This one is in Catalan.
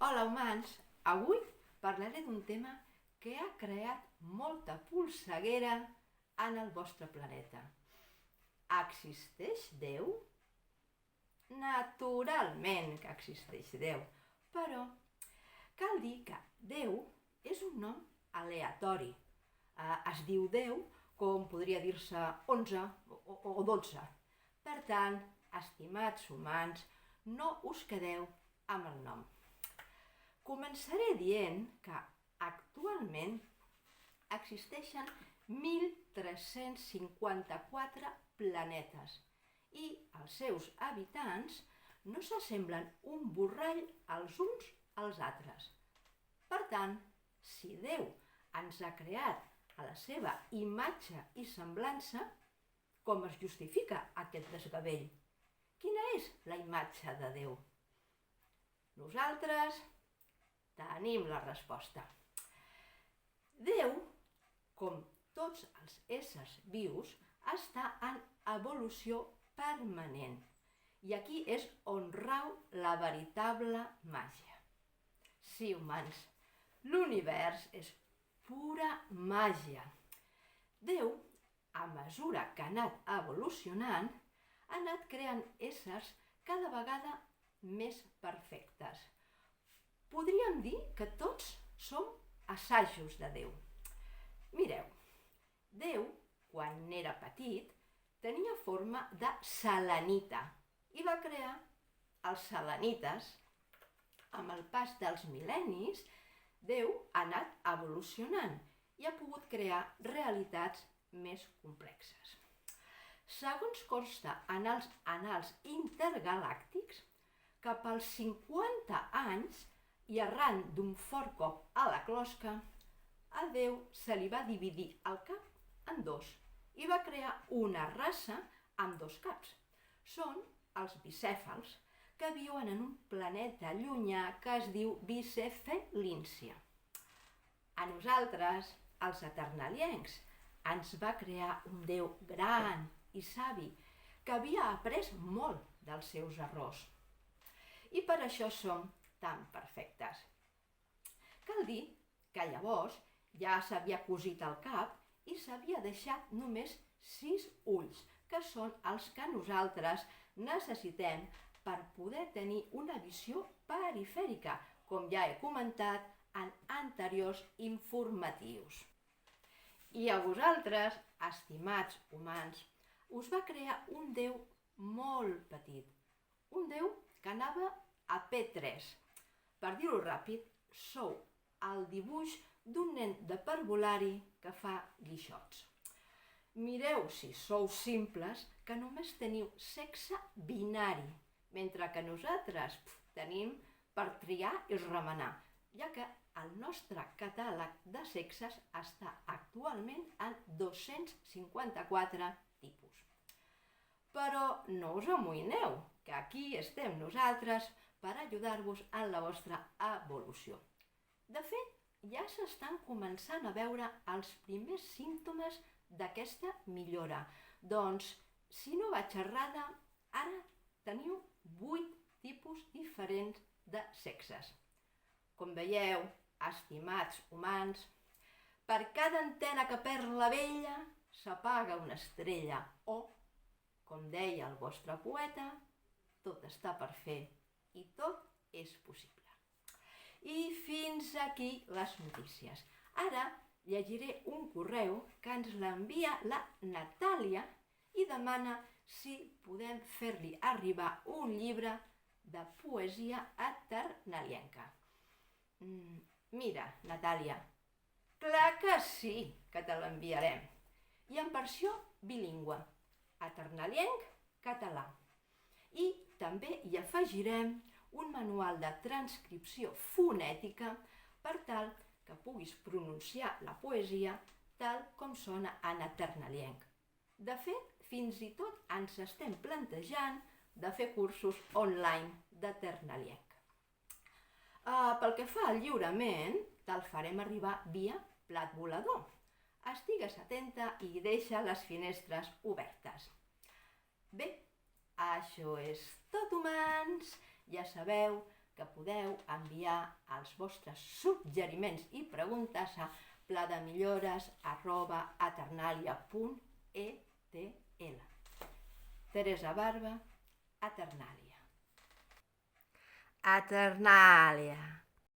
Hola, humans! Avui parlaré d'un tema que ha creat molta polseguera en el vostre planeta. Existeix Déu? Naturalment que existeix Déu, però cal dir que Déu és un nom aleatori. Es diu Déu com podria dir-se 11 o 12. Per tant, estimats humans, no us quedeu amb el nom. Començaré dient que actualment existeixen 1.354 planetes i els seus habitants no s'assemblen un borrall els uns als altres. Per tant, si Déu ens ha creat a la seva imatge i semblança, com es justifica aquest desgavell? Quina és la imatge de Déu? Nosaltres tenim la resposta. Déu, com tots els éssers vius, està en evolució permanent. I aquí és on rau la veritable màgia. Sí, humans, l'univers és pura màgia. Déu, a mesura que ha anat evolucionant, ha anat creant éssers cada vegada més perfectes. Podríem dir que tots som assajos de Déu. Mireu, Déu, quan era petit, tenia forma de selenita i va crear els selenites. Amb el pas dels mil·lennis, Déu ha anat evolucionant i ha pogut crear realitats més complexes. Segons consta en els annals intergalàctics, cap als 50 anys i arran d'un fort cop a la closca, a Déu se li va dividir el cap en dos i va crear una raça amb dos caps. Són els bicèfals, que viuen en un planeta llunyà que es diu Bicefalíncia. A nosaltres, els eternaliencs, ens va crear un Déu gran i savi que havia après molt dels seus errors. I per això som tan perfectes. Cal dir que llavors ja s'havia cosit el cap i s'havia deixat només 6 ulls, que són els que nosaltres necessitem per poder tenir una visió perifèrica, com ja he comentat en anteriors informatius. I a vosaltres, estimats humans, us va crear un Déu molt petit, un Déu que anava a P3. Per dir-ho ràpid, sou el dibuix d'un nen de parvulari que fa guixots. Mireu si sou simples que només teniu sexe binari, mentre que nosaltres tenim per triar i remenar, ja que el nostre catàleg de sexes està actualment en 254 tipus. Però no us amoïneu, que aquí estem nosaltres per ajudar-vos en la vostra evolució. De fet, ja s'estan començant a veure els primers símptomes d'aquesta millora. Doncs, si no vaig errada, ara teniu 8 tipus diferents de sexes. Com veieu, estimats humans, per cada antena que perd la vella s'apaga una estrella o, com deia el vostre poeta, tot està per fer i tot és possible. I fins aquí les notícies. Ara llegiré un correu que ens l'envia la Natàlia i demana si podem fer-li arribar un llibre de poesia eternalienca. Mira, Natàlia, clar que sí que te l'enviarem. I en versió bilingüe, eternalienc-català. I també hi afegirem un manual de transcripció fonètica per tal que puguis pronunciar la poesia tal com sona en eternalienc. De fet, fins i tot ens estem plantejant de fer cursos online d'eternalienc. Pel que fa al lliurament, te'l farem arribar via plat volador. Estigues atenta i deixa les finestres obertes. Bé, això és tot, humans. Ja sabeu que podeu enviar els vostres suggeriments i preguntes a plademillores@aternalia.etl. Teresa Barba, Aternalia. Aternalia.